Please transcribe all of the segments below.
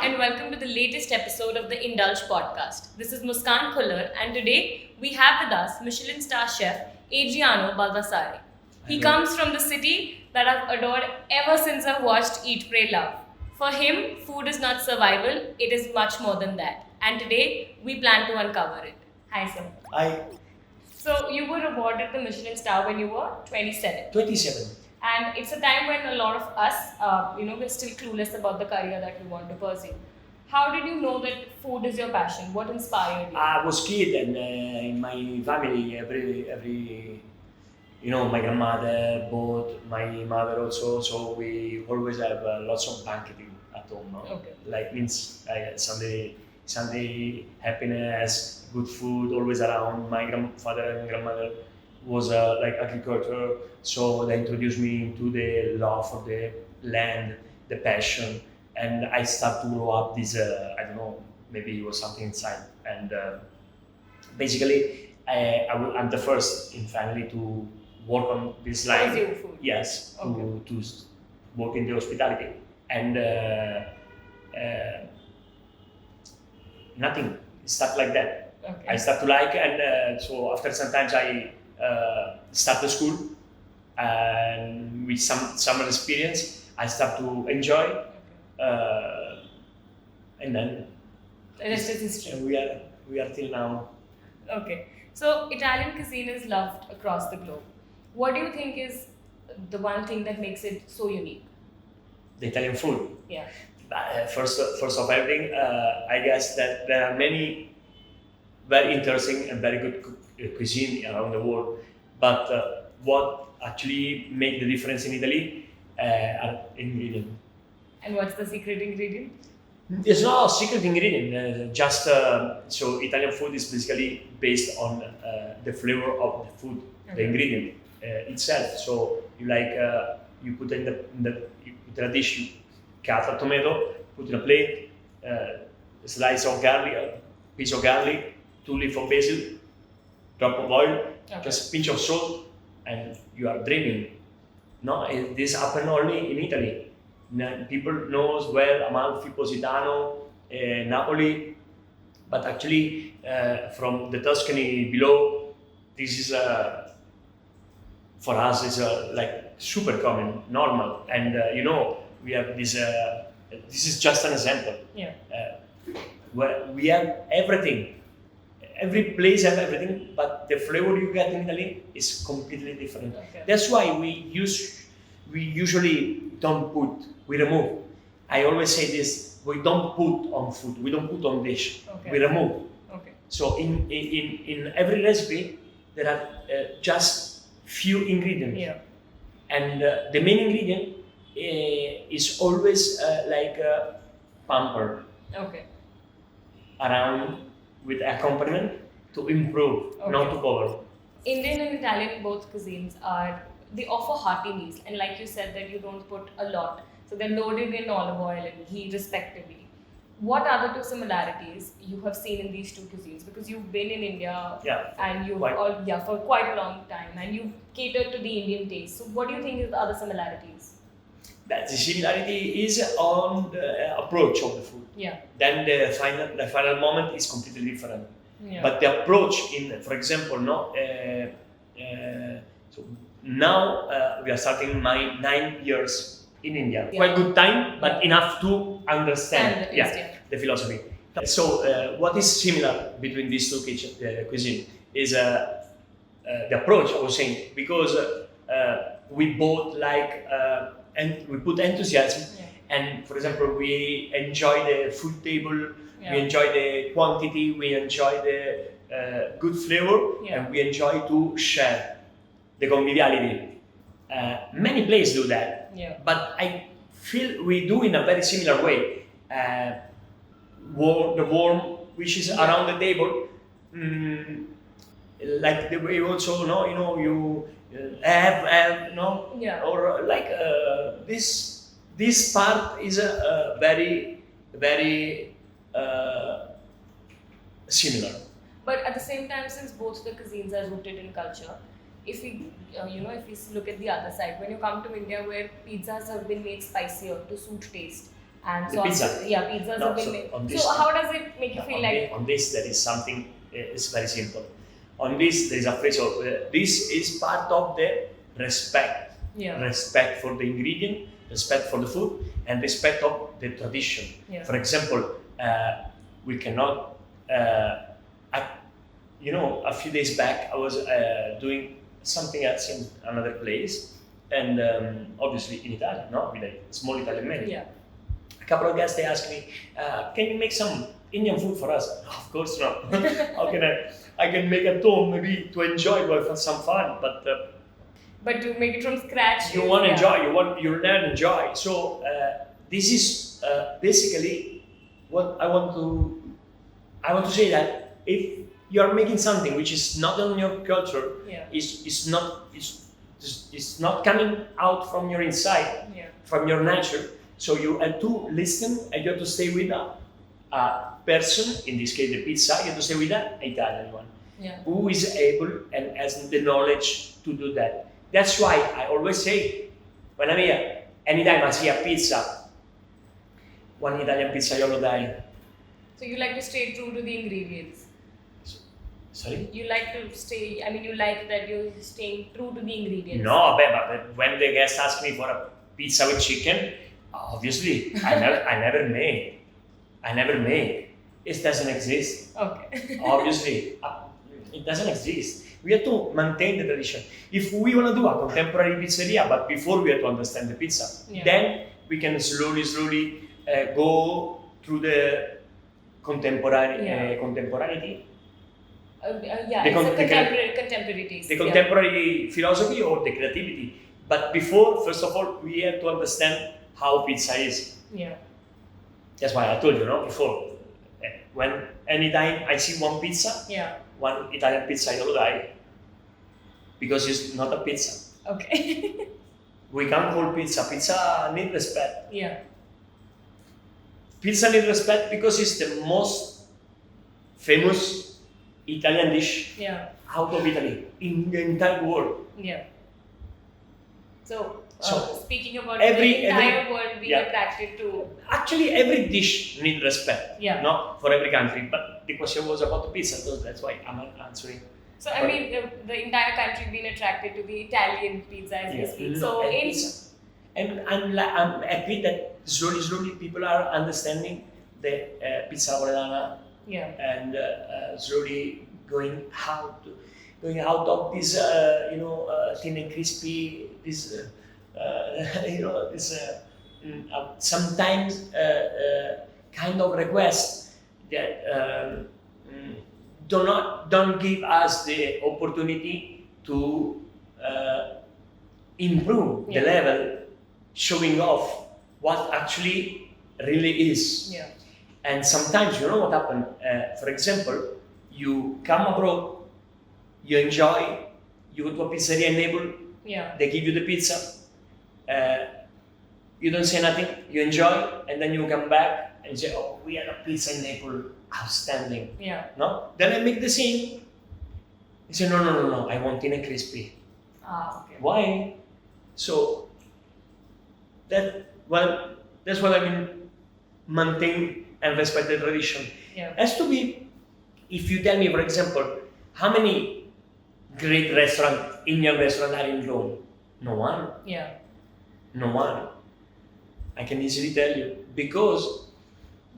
and welcome to the latest episode of the Indulge podcast. This is Muskan Khullar, and today we have with us Michelin star chef Adriano Baldassarre. He comes from the city that I've adored ever since I've watched Eat, Pray, Love. For him, food is not survival, it is much more than that. And today, we plan to uncover it. Hi, sir. I So, you were awarded the Michelin star when you were 27. 27. And it's a time when a lot of us, we're still clueless about the career that we want to pursue. How did you know that food is your passion? What inspired you? I was kid, and in my family, every my grandmother, both my mother also. So we always have lots of banqueting at home. No? Okay. Like means Sunday happiness, good food always around. My grandfather and grandmother was like agriculture, so they introduced me to the love for the land, the passion, and I start to grow up this. I don't know, maybe it was something inside, and basically I'm the first in family to work on this line. Pursue food. Yes, Okay. to work in the hospitality, and nothing start like that. Okay. I start to like, and so after some times I start the school, and with some summer experience, I start to enjoy, and then The rest is history. we are till now. Okay. So, Italian cuisine is loved across the globe. What do you think is the one thing that makes it so unique? The Italian food. Yeah. First of everything, I guess that there are many very interesting and very good cuisine around the world. But what actually make the difference in Italy are ingredients. And what's the secret ingredient? There's no secret ingredient. Just so Italian food is basically based on the flavor of the food, the Okay. ingredient itself. So you like you put in you put in a dish, you cut a tomato, put in a plate, a slice of garlic, a piece of garlic, 2 leaves of basil, drop of oil, Okay. just a pinch of salt, and you are dreaming. No, this happen only in Italy. People knows well Amalfi, Positano, Napoli, but actually from the Tuscany below, this is for us is like super common, normal, and we have this. This is just an example. Yeah. Where we have everything. Every place have everything, but the flavor you get in Italy is completely different. Okay. That's why we usually don't put, we remove. I always say this: we don't put on food, we don't put on dish, Okay. we remove. Okay. So in every recipe there are just few ingredients, Yeah. and the main ingredient is always pamper Okay. around with accompaniment to improve, not Okay. to cover. Indian and Italian both cuisines they offer hearty meals, and like you said that you don't put a lot, so they're loaded in olive oil and ghee respectively. What are the two similarities you have seen in these two cuisines? Because you've been in India Yeah, and you've quite. for quite a long time, and you've catered to the Indian taste. So what do you think is the other similarities? That the similarity is on the approach of the food. Yeah. Then the final moment is completely different. Yeah. But the approach in, for example, so now we are starting my 9 years in India. Yeah. Quite good time, but enough to understand And the taste, yeah. the philosophy. So what is similar between these two cuisine is the approach, I was saying, because we both like and we put enthusiasm. Yeah. And for example, we enjoy the food table, Yeah. we enjoy the quantity, we enjoy the good flavor, Yeah. and we enjoy to share the conviviality. Many places do that, Yeah. but I feel we do in a very similar way. The warm which is Yeah. around the table, like the way also, you have Yeah. or like this part is very similar. But at the same time, since both the cuisines are rooted in culture, if we look at the other side, when you come to India, where pizzas have been made spicier to suit taste, and The sauces. pizza? Yeah, pizzas No, have been so made. on this- So how does it make you feel like? On this, there is something. It's very simple. On this, there is a phrase of this is part of the respect. Yeah. Respect for the ingredient, respect for the food, and respect of the tradition. Yeah. For example, we cannot. A few days back, I was doing something else in another place, and obviously in Italy, no, with a small Italian menu. Yeah. A couple of guests, they asked me, "Can you make some Indian food for us?" No, of course not. How can I? I can make at home maybe to enjoy, for some fun, but. But to make it from scratch. You want to enjoy, you learn enjoy. So this is basically what I want to say, that if you are making something which is not on your culture, Yeah. is not coming out from your inside, Yeah. from your nature. So you have to listen, and you have to stay with a person, in this case the pizza, you have to stay with an Italian one, Yeah. who is able and has the knowledge to do that. That's why I always say, when I'm here, anytime I see a pizza, one Italian pizzaiolo dai. So you like to stay true to the ingredients. Sorry? You like to stay. I mean, you like that you're staying true to the ingredients. No, but when the guest asks me for a pizza with chicken, obviously I never make. It doesn't exist. Okay. Obviously, it doesn't exist. We have to maintain the tradition. If we want to do a contemporary pizzeria, but before we have to understand the pizza, Yeah. then we can slowly go through the contemporaneity, Yeah, The it's con- a the contemporary taste. the contemporary philosophy or the creativity. But before, first of all, we have to understand how pizza is. Yeah. That's why I told you, before. When anytime I see one pizza, Yeah. one Italian pizza, I die, because it's not a pizza. Okay. We can't call pizza. Pizza need respect. Yeah. Pizza need respect because it's the most famous Italian dish Yeah. out of Italy in the entire world. Yeah. So, So, speaking about every- the entire world being yeah. attracted to. Actually, every dish need respect. Yeah. Not for every country, but the question was about the pizza, so that's why I'm answering. So I mean, the entire country being attracted to the Italian pizza as we speak. So and in pizza. And I'm happy that slowly people are understanding the pizza napoletana, yeah. and slowly going out of this thin and crispy, this sometimes kind of request that don't give us the opportunity to improve the Yeah. level, showing off what actually really is. Yeah. And sometimes, you know what happened? For example, you come abroad, you enjoy, you go to a pizzeria in Naples, Yeah. they give you the pizza, you don't say nothing, you enjoy, and then you come back and say, "Oh, we had a pizza in Naples, outstanding." Yeah. No? Then I make the scene. You say, no, I want thin and crispy. Ah, okay. Why? So, that's what I mean, maintain and respect the tradition. Yeah. Has to be, if you tell me, for example, how many great Indian restaurants are in Rome? No one. Yeah. No one. I can easily tell you, because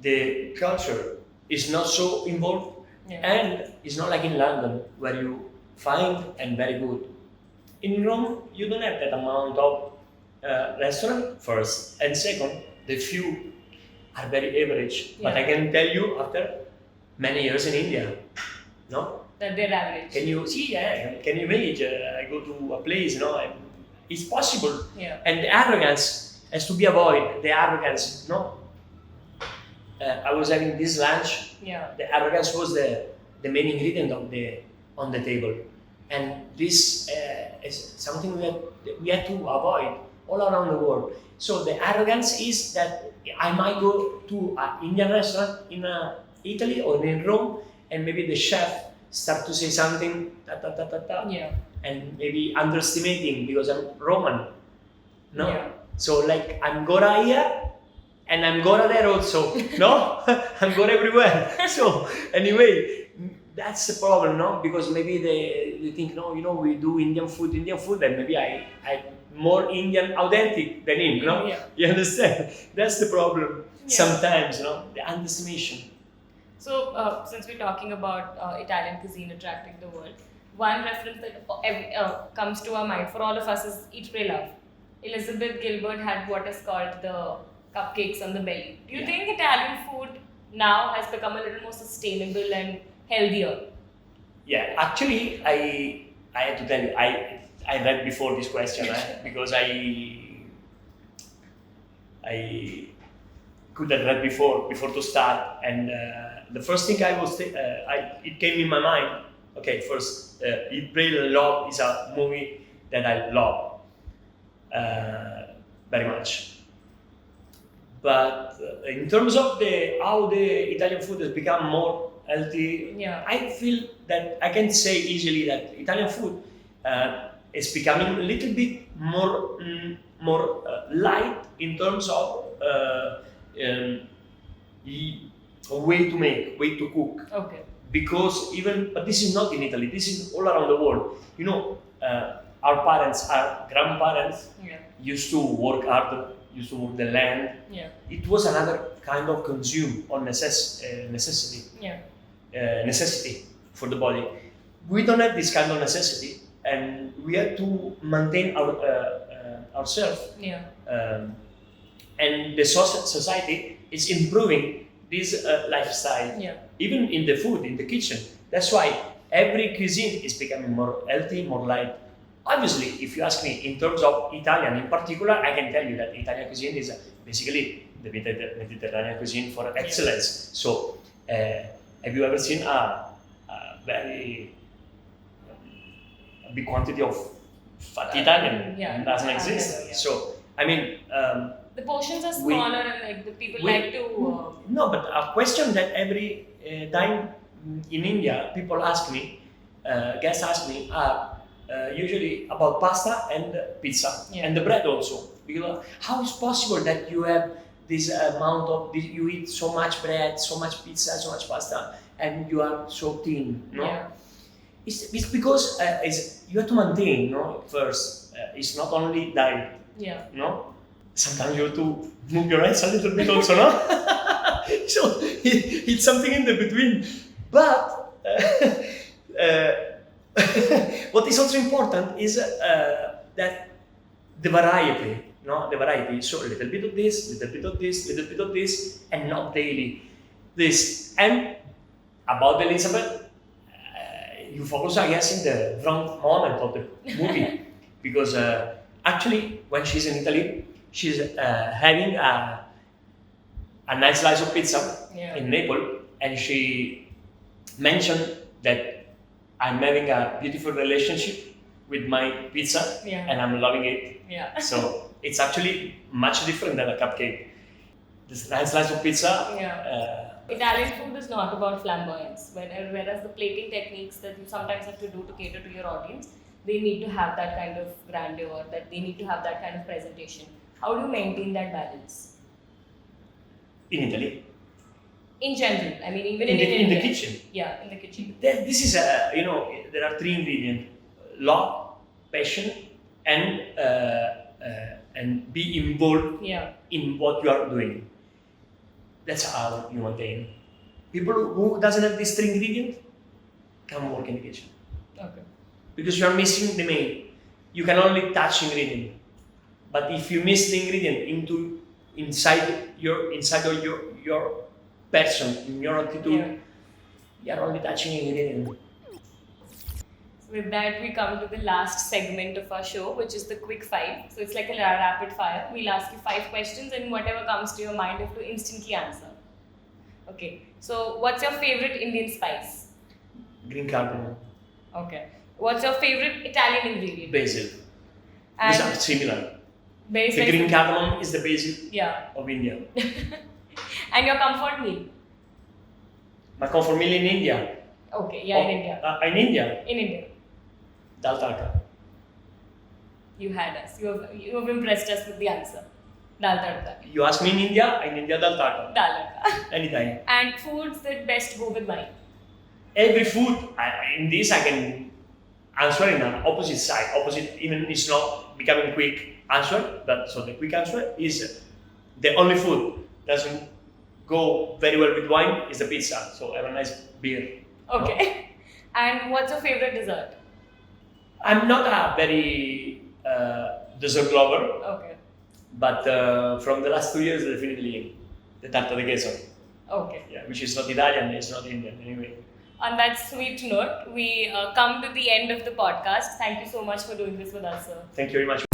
the culture is not so involved, Yeah. and it's not like in London where you find and very good. In Rome, you don't have that amount of restaurant, first, and second, the few are very average. But Yeah. I can tell you, after many years in India, no? That they're average. Can you see? Yeah, can you imagine? I go to a place, and it's possible. Yeah. And the arrogance has to be avoided. The arrogance, no? I was having this lunch. Yeah. The arrogance was the main ingredient on the table, and this is something we had to avoid all around the world. So the arrogance is that I might go to an Indian restaurant in Italy or in Rome, and maybe the chef start to say something, Yeah. and maybe underestimating because I'm Roman. No? Yeah. So like I'm Gora here, and I'm gonna there also. No, I'm going everywhere. So anyway, that's the problem, no? Because maybe they think, no, we do Indian food, and maybe I more Indian authentic than him, no? Yeah. You understand? That's the problem Yeah. sometimes, the underestimation. So, since we're talking about Italian cuisine attracting the world, one reference that comes to our mind for all of us is Eat, Pray, Love. Elizabeth Gilbert had what is called the cupcakes on the belly. Do you Yeah. think Italian food now has become a little more sustainable and healthier? Yeah, actually, I had to tell you, I read before this question because I could have read before to start, and the first thing it came in my mind. Okay, first, Eat, Pray, Love is a movie that I love very much. But in terms of how the Italian food has become more healthy, Yeah. I feel that I can say easily that Italian food is becoming a little bit more light in terms of way to cook. Okay. Because but this is not in Italy, this is all around the world. Our parents, our grandparents Yeah. used to work hard, used to work the land. Yeah. It was another kind of consume or necessity. Yeah. Necessity for the body. We don't have this kind of necessity, and we have to maintain ourselves. Yeah. And the society is improving this lifestyle, Yeah. even in the food, in the kitchen. That's why every cuisine is becoming more healthy, more light. Obviously, if you ask me in terms of Italian in particular, I can tell you that Italian cuisine is basically the Mediterranean cuisine for excellence. So, have you ever seen a big quantity of fat Italian? Yeah. It doesn't I've exist. never, yeah. So, I mean, The portions are smaller and like the people like to. no, but a question that every time in India people ask me, guests ask me, are usually about pasta and pizza and the bread also. Because how is possible that you have this amount of you eat so much bread, so much pizza, so much pasta, and you are so thin? No, Yeah. it's because you have to maintain. No, first it's not only diet. Yeah. No. Sometimes you have to move your hands a little bit also, no? So it's something in the between. But what is also important is that the variety, no? The variety. So a little bit of this, little bit of this, little bit of this, and not daily this. And about Elizabeth, you focus, I guess, in the wrong moment of the movie. Because actually, when she's in Italy, she's having a nice slice of pizza in Naples, and she mentioned that I'm having a beautiful relationship with my pizza, and I'm loving it. Yeah. So it's actually much different than a cupcake. This nice slice of pizza. Italian food is not about flamboyance, whereas the plating techniques that you sometimes have to do to cater to your audience, they need to have that kind of grandeur, that they need to have that kind of presentation. How do you maintain that balance? In Italy? In general, I mean, even in India. the kitchen. Yeah, in the kitchen. This is there are three ingredients: love, passion, and be involved in what you are doing. That's how you maintain. People who doesn't have these three ingredients can't work in the kitchen. Okay. Because you are missing the main. You can only touch ingredient. But if you miss the ingredient inside of your person, in your attitude, you are only touching ingredient. So with that, we come to the last segment of our show, which is the quick five. So it's like a rapid fire. We'll ask you 5 questions, and whatever comes to your mind, you have to instantly answer. Okay. So what's your favorite Indian spice? Green cardamom. Okay. What's your favorite Italian ingredient? Basil. And These are similar. basil. The green cardamom is the basil of India. And your comfort meal? My comfort meal in India. Okay, in India. In India? In India. Dal tadka. You had us. You have impressed us with the answer. Dal tadka. You ask me in India dal tadka. Dal tadka. Anytime. And foods that best go with wine. Every food, in this I can answer in an opposite side. Opposite, even it's not becoming quick answer. So the quick answer is the only food doesn't go very well with wine is the pizza. So have a nice beer. Okay. No? And what's your favorite dessert? I'm not a very dessert lover. Okay. But from the last 2 years, definitely the tarta de queso. Okay. Yeah, which is not Italian, it's not Indian anyway. On that sweet note, we come to the end of the podcast. Thank you so much for doing this with us, sir. Thank you very much.